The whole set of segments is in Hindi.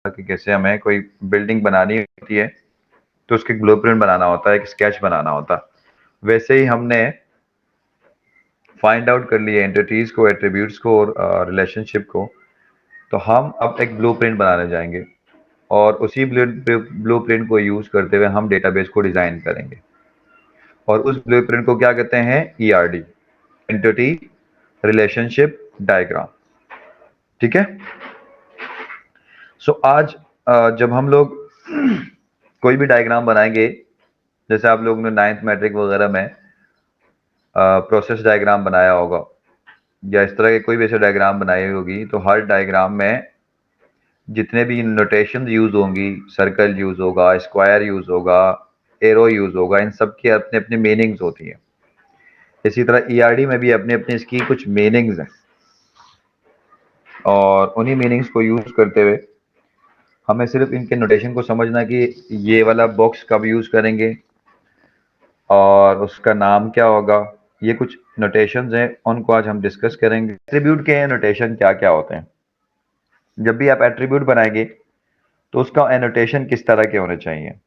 कि कैसे हमें कोई बिल्डिंग बनानी होती है तो उसकी ब्लूप्रिंट बनाना होता है, एक स्केच बनाना होता है। वैसे ही हमने फाइंड आउट कर लिए एंटिटीज को, एट्रीब्यूट्स को और रिलेशनशिप को। तो हम अब एक ब्लूप्रिंट बनाने जाएंगे और उसी ब्लूप्रिंट को यूज करते हुए हम डेटाबेस को डिजाइन करेंगे। और उस ब्लूप्रिंट को क्या कहते हैं? ERD, entity relationship diagram. ठीक है। सो आज जब हम लोग कोई भी डायग्राम बनाएंगे, जैसे आप लोगों ने नाइन्थ मैट्रिक वगैरह में प्रोसेस डायग्राम बनाया होगा या इस तरह के कोई भी ऐसे डायग्राम बनाई होगी, तो हर डायग्राम में जितने भी नोटेशन यूज होंगी, सर्कल यूज होगा, स्क्वायर यूज होगा, एरो यूज होगा, इन सब की अपनी अपनी मीनिंग्स होती हैं। इसी तरह ईआरडी में भी अपनी अपनी इसकी कुछ मीनिंग्स हैं और उन्हीं मीनिंग्स को यूज करते हुए हमें सिर्फ इनके नोटेशन को समझना कि ये वाला बॉक्स कब यूज करेंगे और उसका नाम क्या होगा। ये कुछ नोटेशंस हैं, उनको आज हम डिस्कस करेंगे। एट्रीब्यूट के नोटेशन क्या क्या होते हैं? जब भी आप एट्रीब्यूट बनाएंगे तो उसका एनोटेशन किस तरह के होने चाहिए?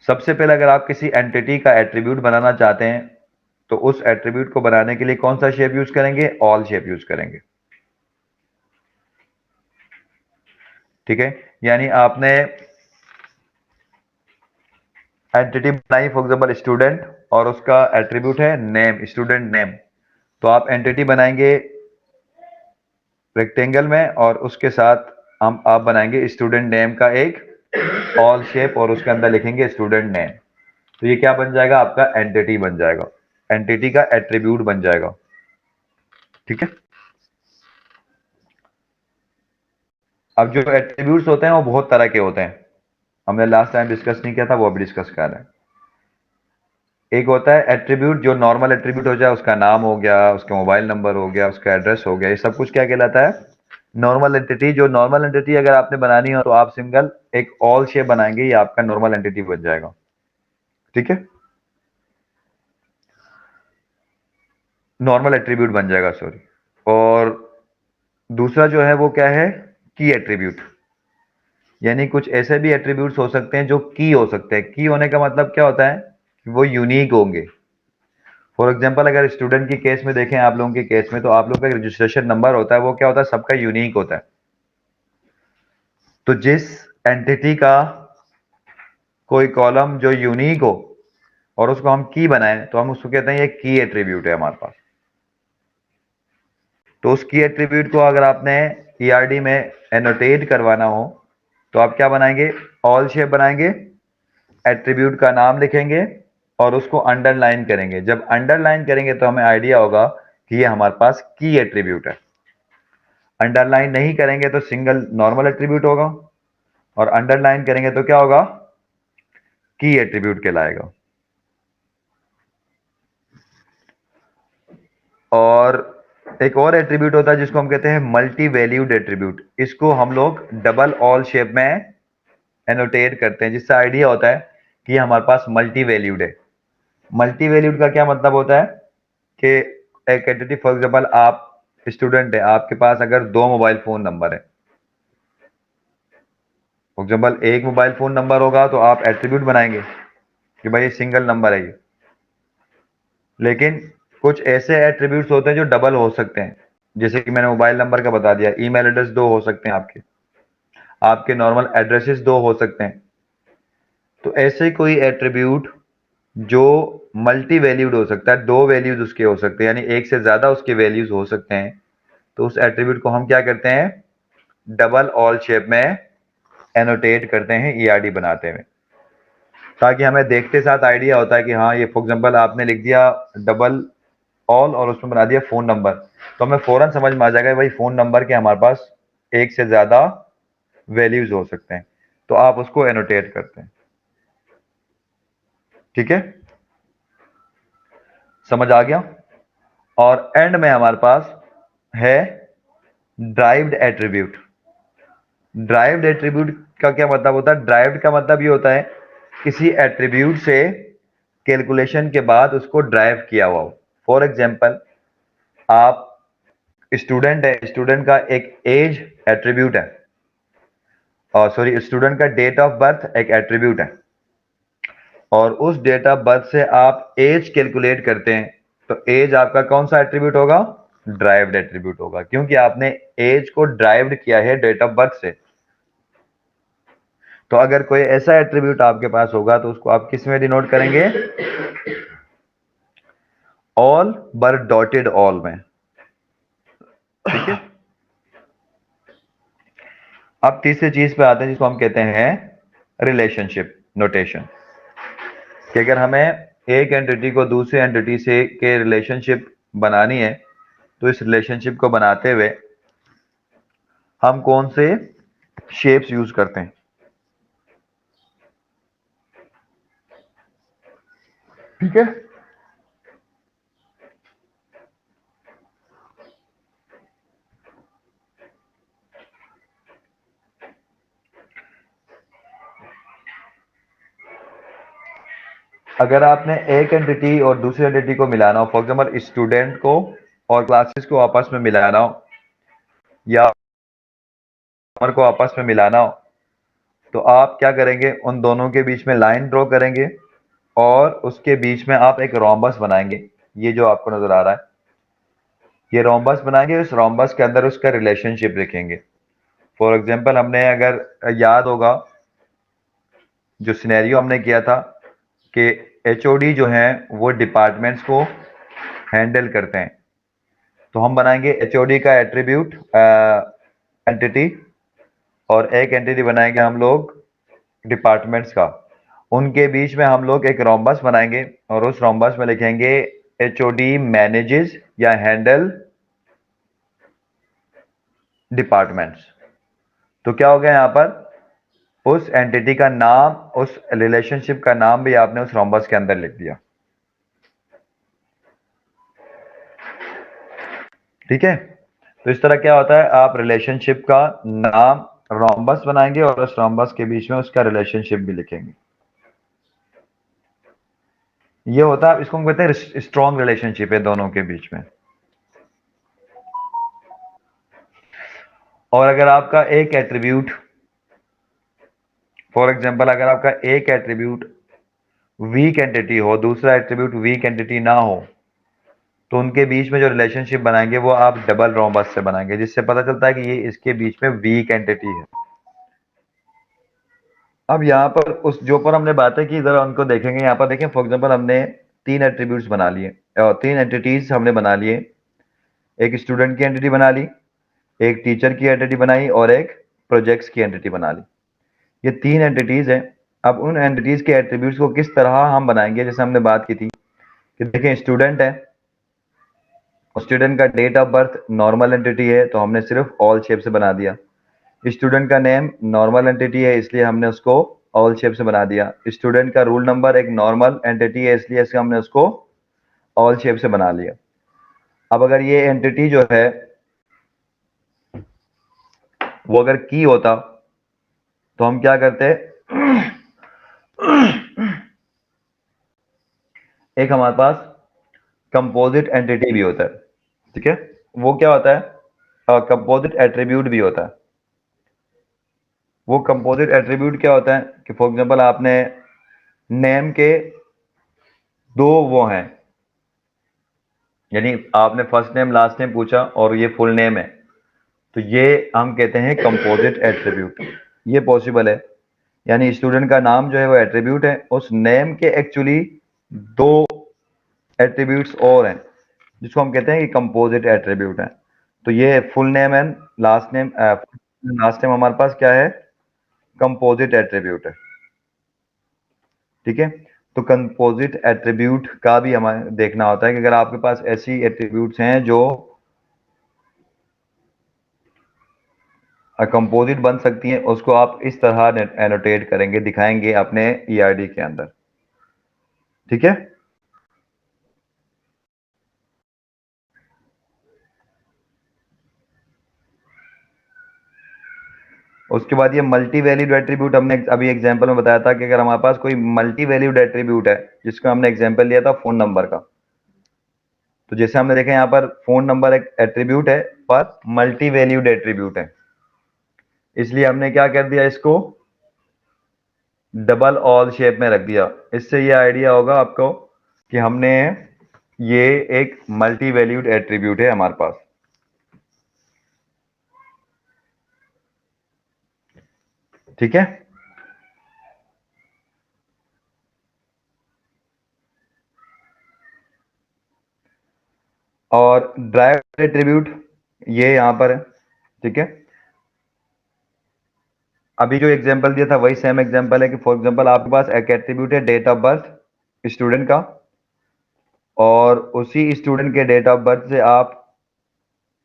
सबसे पहले अगर आप किसी एंटिटी का एट्रीब्यूट बनाना चाहते हैं तो उस एट्रीब्यूट को बनाने के लिए कौन सा शेप यूज करेंगे? ऑल शेप यूज करेंगे। ठीक है। यानी आपने एंटिटी बनाई, फॉर एग्जांपल स्टूडेंट, और उसका एट्रीब्यूट है नेम, स्टूडेंट नेम। तो आप एंटिटी बनाएंगे रेक्टेंगल में और उसके साथ हम आप बनाएंगे स्टूडेंट नेम का एक ऑल शेप और उसके अंदर लिखेंगे स्टूडेंट नेम। तो ये क्या बन जाएगा? आपका एंटिटी बन जाएगा, एंटिटी का एट्रीब्यूट बन जाएगा। ठीक है। अब जो एट्रीब्यूट्स होते हैं वो बहुत तरह के होते हैं, हमने लास्ट टाइम डिस्कस नहीं किया था, वो अभी डिस्कस कर रहे हैं। एक होता है एट्रीब्यूट जो नॉर्मल एट्रीब्यूट हो जाए, उसका नाम हो गया, उसका मोबाइल नंबर हो गया, उसका एड्रेस हो गया, ये सब कुछ क्या कहलाता है? Normal entity. जो नॉर्मल एंटिटी अगर आपने बनानी हो तो आप सिंगल एक ऑल शेप बनाएंगे, ये आपका नॉर्मल एंटिटी बन जाएगा। ठीक है, नॉर्मल एट्रीब्यूट बन जाएगा, सॉरी। और दूसरा जो है वो क्या है? की एट्रीब्यूट। यानी कुछ ऐसे भी एट्रीब्यूट्स हो सकते हैं जो की हो सकते हैं। की होने का मतलब क्या होता है? कि वो यूनिक होंगे। फॉर एग्जाम्पल अगर स्टूडेंट की केस में देखें, आप लोगों के केस में, तो आप लोग का रजिस्ट्रेशन नंबर होता है, वो क्या होता है? सबका यूनिक होता है। तो जिस एंटिटी का कोई कॉलम जो यूनिक हो और उसको हम की बनाएं तो हम उसको कहते हैं ये की एट्रीब्यूट है हमारे पास। तो उस की एट्रीब्यूट को अगर आपने ईआरडी में एनोटेट करवाना हो तो आप क्या बनाएंगे? ऑल शेप बनाएंगे, एट्रीब्यूट का नाम लिखेंगे और उसको अंडरलाइन करेंगे। जब अंडरलाइन करेंगे तो हमें आइडिया होगा कि ये हमारे पास की एट्रीब्यूट है। अंडरलाइन नहीं करेंगे तो सिंगल नॉर्मल एट्रीब्यूट होगा, और अंडरलाइन करेंगे तो क्या होगा? की एट्रीब्यूट कहलाएगा। और एक और एट्रीब्यूट होता है जिसको हम कहते हैं मल्टी वैल्यूड एट्रीब्यूट। इसको हम लोग डबल ऑल शेप में एनोटेट करते हैं, जिससे आइडिया होता है कि हमारे पास मल्टी वैल्यूड है। मल्टी वैल्यूड का क्या मतलब होता है? कि एक एंटिटी, फॉर एग्जांपल आप स्टूडेंट है, आपके पास अगर दो मोबाइल फोन नंबर है, फॉर एग्जांपल एक मोबाइल फोन नंबर होगा तो आप एट्रीब्यूट बनाएंगे कि भाई ये सिंगल नंबर है ये। लेकिन कुछ ऐसे एट्रीब्यूट्स होते हैं जो डबल हो सकते हैं, जैसे कि मैंने मोबाइल नंबर का बता दिया, ईमेल एड्रेस दो हो सकते हैं, आपके आपके नॉर्मल एड्रेसेस दो हो सकते हैं। तो ऐसे कोई एट्रीब्यूट जो मल्टी वैल्यूड हो सकता है, दो वैल्यूज उसके हो सकते हैं, यानी एक से ज्यादा उसके वैल्यूज हो सकते हैं, तो उस एट्रीब्यूट को हम क्या करते हैं? डबल ऑल शेप में एनोटेट करते हैं ईआरडी बनाते हैं, ताकि हमें देखते साथ आइडिया होता है कि हाँ ये फॉर एग्जांपल आपने लिख दिया डबल ऑल और उसमें बना दिया फोन नंबर, तो हमें फौरन समझ में आ जाएगा भाई फोन नंबर के हमारे पास एक से ज्यादा वैल्यूज हो सकते हैं, तो आप उसको एनोटेट करते हैं। ठीक है, समझ आ गया? और एंड में हमारे पास है ड्राइव्ड एट्रीब्यूट। ड्राइव्ड एट्रीब्यूट का क्या मतलब होता है? ड्राइव्ड का मतलब ये होता है किसी एट्रीब्यूट से कैलकुलेशन के बाद उसको ड्राइव किया हुआ हो। फॉर एग्जाम्पल आप स्टूडेंट है, स्टूडेंट का एक एज एट्रीब्यूट है, और सॉरी स्टूडेंट का डेट ऑफ बर्थ एक एट्रीब्यूट है, और उस डेट ऑफ बर्थ से आप एज कैलकुलेट करते हैं, तो एज आपका कौन सा एट्रीब्यूट होगा? ड्राइव्ड एट्रीब्यूट होगा, क्योंकि आपने एज को ड्राइव्ड किया है डेट ऑफ बर्थ से। तो अगर कोई ऐसा एट्रीब्यूट आपके पास होगा तो उसको आप किस में डिनोट करेंगे? ऑल बर डॉटेड ऑल में, ठीक है। अब तीसरी चीज पे आते हैं जिसको हम कहते हैं रिलेशनशिप नोटेशन, कि अगर हमें एक एंटिटी को दूसरी एंटिटी से के रिलेशनशिप बनानी है, तो इस रिलेशनशिप को बनाते हुए हम कौन से शेप्स यूज करते हैं, ठीक है। अगर आपने एक एंटिटी और दूसरी एंटिटी को मिलाना हो, फॉर एग्जाम्पल स्टूडेंट को और क्लासेस को आपस में मिलाना हो, या ग्रामर को आपस में मिलाना हो, तो आप क्या करेंगे? उन दोनों के बीच में लाइन ड्रॉ करेंगे और उसके बीच में आप एक रोम्बस बनाएंगे, ये जो आपको नजर आ रहा है, ये रोम्बस बनाएंगे। उस रोम्बस के अंदर उसका रिलेशनशिप लिखेंगे। फॉर एग्जाम्पल हमने अगर याद होगा जो सिनेरियो हमने किया था कि एचओडी जो है वो डिपार्टमेंट्स को हैंडल करते हैं, तो हम बनाएंगे एचओडी का एट्रीब्यूट एंटिटी, और एक एंटिटी बनाएंगे हम लोग डिपार्टमेंट्स का। उनके बीच में हम लोग एक रोम्बस बनाएंगे और उस रोम्बस में लिखेंगे एचओडी मैनेजेस या हैंडल डिपार्टमेंट्स। तो क्या हो गया यहां पर? उस एंटिटी का नाम, उस रिलेशनशिप का नाम भी आपने उस रोम्बस के अंदर लिख दिया, ठीक है। तो इस तरह क्या होता है, आप रिलेशनशिप का नाम रोम्बस बनाएंगे और उस रोम्बस के बीच में उसका रिलेशनशिप भी लिखेंगे। ये होता है, इसको हम कहते हैं स्ट्रॉन्ग रिलेशनशिप है दोनों के बीच में। और अगर आपका एक एट्रीब्यूट, फॉर एग्जांपल अगर आपका एक एट्रीब्यूट वीक एंटिटी हो, दूसरा एट्रीब्यूट वीक एंटिटी ना हो, तो उनके बीच में जो रिलेशनशिप बनाएंगे वो आप डबल रोम्बस से बनाएंगे, जिससे पता चलता है कि ये इसके बीच में वीक एंटिटी है। अब यहाँ पर उस जो पर हमने बातें की जरा उनको देखेंगे। यहाँ पर देखें, फॉर एग्जांपल हमने तीन एट्रीब्यूट्स बना लिए और तीन एंटिटीज हमने बना लिए। एक स्टूडेंट की एंटिटी बना ली, एक टीचर की एंटिटी बनाई और एक प्रोजेक्ट्स की एंटिटी बना ली। ये तीन एंटिटीज हैं। अब उन एंटिटीज के एट्रीब्यूट्स को किस तरह हम बनाएंगे, जैसे हमने बात की थी कि देखें स्टूडेंट है, स्टूडेंट का date of birth normal entity है तो हमने सिर्फ ऑल शेप से बना दिया। स्टूडेंट का नेम नॉर्मल एंटिटी है इसलिए हमने उसको ऑल शेप से बना दिया। स्टूडेंट का रूल नंबर एक नॉर्मल एंटिटी है इसलिए हमने उसको ऑल शेप से बना लिया। अब अगर ये एंटिटी जो है वो अगर की होता तो हम क्या करते? एक हमारे पास कंपोजिट एंटिटी भी होता है, ठीक है। वो क्या होता है? कंपोजिट एट्रीब्यूट भी होता है। वो कंपोजिट एट्रीब्यूट क्या होता है कि फॉर एग्जांपल आपने नेम के दो वो हैं, यानी आपने फर्स्ट नेम लास्ट नेम पूछा और ये फुल नेम है, तो ये हम कहते हैं कंपोजिट एट्रीब्यूट। ये पॉसिबल है, यानी स्टूडेंट का नाम जो है वो एट्रीब्यूट है, उस नेम के एक्चुअली दो एट्रीब्यूट्स और हैं जिसको हम कहते हैं कि कंपोजिट एट्रीब्यूट है। तो ये full name and last name, last name हमारे पास क्या है? कंपोजिट एट्रीब्यूट है, ठीक है। तो कंपोजिट एट्रीब्यूट का भी हमें देखना होता है कि अगर आपके पास ऐसी एट्रीब्यूट्स हैं जो कंपोजिट बन सकती हैं, उसको आप इस तरह एनोटेट करेंगे, दिखाएंगे अपने ईआरडी के अंदर, ठीक है। उसके बाद ये मल्टी वैल्यूड एट्रीब्यूट हमने अभी एग्जांपल में बताया था कि अगर हमारे पास कोई मल्टी वैल्यूड एट्रीब्यूट है, जिसका हमने एग्जांपल लिया था फोन नंबर का, तो जैसे हमने देखा यहाँ पर फोन नंबर एक एट्रीब्यूट है पर मल्टी वैल्यूड एट्रीब्यूट है, इसलिए हमने क्या कर दिया, इसको डबल ऑल शेप में रख दिया। इससे ये आइडिया होगा आपको कि हमने ये एक मल्टी वैल्यूड एट्रीब्यूट है हमारे पास। ठीक है, और ड्राइव एट्रीब्यूट ये यहां पर है। ठीक है, अभी जो एग्जांपल दिया था वही सेम एग्जांपल है कि फॉर एग्जांपल आपके पास एक एट्रीब्यूट है डेट ऑफ बर्थ स्टूडेंट का, और उसी स्टूडेंट के डेट ऑफ बर्थ से आप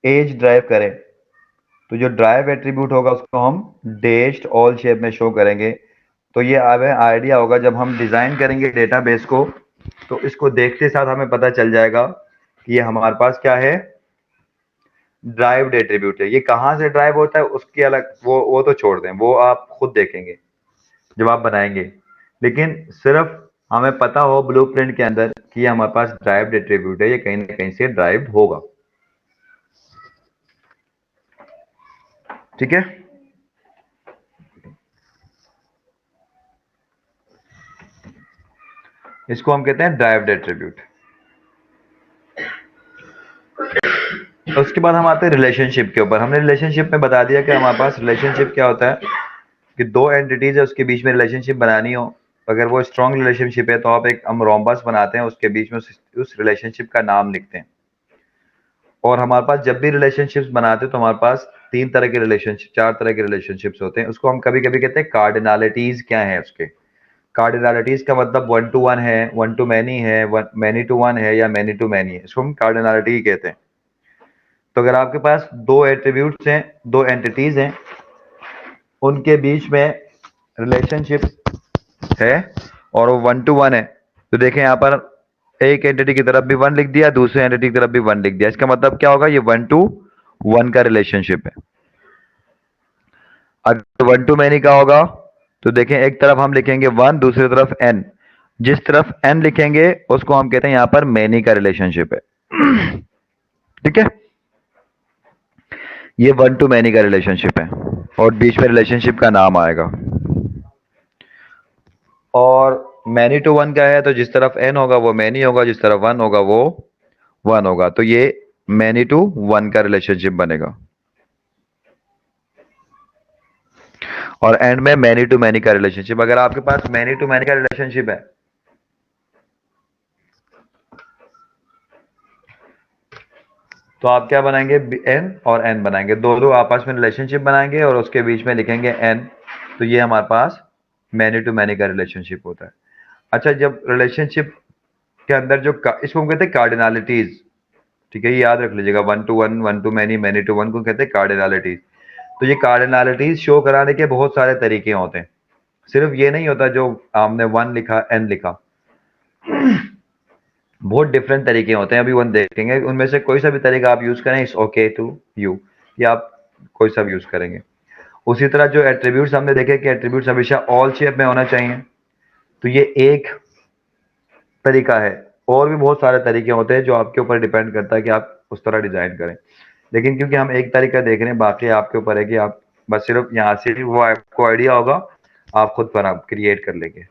एज ड्राइव करें, तो जो ड्राइव एट्रीब्यूट होगा उसको हम डेश्ड ऑल शेप में शो करेंगे। तो ये अब आइडिया होगा जब हम डिजाइन करेंगे डेटाबेस को, तो इसको देखते साथ हमें पता चल जाएगा कि ये हमारे पास क्या है, ड्राइव्ड एट्रीब्यूट है। ये कहां से ड्राइव होता है उसकी अलग, वो तो छोड़ दें, वो आप खुद देखेंगे जब आप बनाएंगे, लेकिन सिर्फ हमें पता हो ब्लूप्रिंट के अंदर कि ये हमारे पास ड्राइव्ड एट्रीब्यूट है, ये कहीं ना कहीं से ड्राइव होगा। ठीक है, इसको हम कहते हैं ड्राइव्ड एट्रीब्यूट। उसके बाद हम आते हैं रिलेशनशिप के ऊपर। हमने रिलेशनशिप में बता दिया कि हमारे पास रिलेशनशिप क्या होता है कि दो एंटिटीज है उसके बीच में रिलेशनशिप बनानी हो, अगर वो स्ट्रॉन्ग रिलेशनशिप है तो आप एक हम रोम्बस बनाते हैं, उसके बीच में उस रिलेशनशिप का नाम लिखते हैं। और हमारे पास जब भी रिलेशनशिप्स बनाते हैं तो हमारे पास तीन तरह के रिलेशनशिप, चार तरह के रिलेशनशिप्स होते हैं, उसको हम कभी कभी कहते हैं कार्डिनलिटीज। क्या है उसके कार्डिनलिटीज का मतलब वन टू वन है, वन टू मैनी है, मैनी टू वन है, या मैनी टू मैनी है, इसको हम कार्डिनलिटी कहते हैं। तो अगर आपके पास दो एट्रीब्यूट्स हैं, दो एंटिटीज हैं, उनके बीच में रिलेशनशिप है और वो वन टू वन है, तो देखें यहाँ पर एक एंटिटी की तरफ भी वन लिख दिया, दूसरे एंटिटी की तरफ भी वन लिख दिया, इसका मतलब क्या होगा, ये वन टू वन का रिलेशनशिप है। अगर वन टू मैनी का होगा तो देखें एक तरफ हम लिखेंगे वन, दूसरी तरफ एन, जिस तरफ एन लिखेंगे उसको हम कहते हैं यहां पर मैनी का रिलेशनशिप है। ठीक है, ये वन टू मैनी का रिलेशनशिप है और बीच में रिलेशनशिप का नाम आएगा। और मैनी टू वन का है तो जिस तरफ एन होगा वो मैनी होगा, जिस तरफ वन होगा वो वन होगा, तो ये मैनी टू वन का रिलेशनशिप बनेगा। और एंड में मैनी टू मैनी का रिलेशनशिप। अगर आपके पास मैनी टू मैनी का रिलेशनशिप है तो आप क्या बनाएंगे, एन और एन बनाएंगे, दो दो आपस में रिलेशनशिप बनाएंगे और उसके बीच में लिखेंगे एन, तो ये हमारे पास मैनी टू मैनी का रिलेशनशिप होता है। अच्छा, जब रिलेशनशिप के अंदर जो इसको हम कहते हैं कार्डिनलिटीज। ठीक है, ये याद रख लीजिएगा, one to one, one to many, many to one को कहते हैं कार्डिनलिटीज। तो ये कार्डिनलिटीज शो कराने के बहुत सारे तरीके होते हैं, सिर्फ ये नहीं होता जो हमने वन लिखा एन लिखा, बहुत डिफरेंट तरीके होते हैं, अभी वन देखेंगे, उनमें से कोई सा भी तरीका आप यूज करें इट्स ओके टू यू, या आप कोई सा भी यूज करेंगे। उसी तरह जो एट्रीब्यूट्स हमने देखे कि एट्रीब्यूट्स हमेशा ऑल शेप में होना चाहिए, तो ये एक तरीका है, और भी बहुत सारे तरीके होते हैं जो आपके ऊपर डिपेंड करता है कि आप उस तरह डिजाइन करें, लेकिन क्योंकि हम एक तरीका देख रहे हैं, बाकी आपके ऊपर है कि आप बस सिर्फ यहाँ से वो आपको आइडिया होगा, आप खुद पर आप क्रिएट कर लेंगे।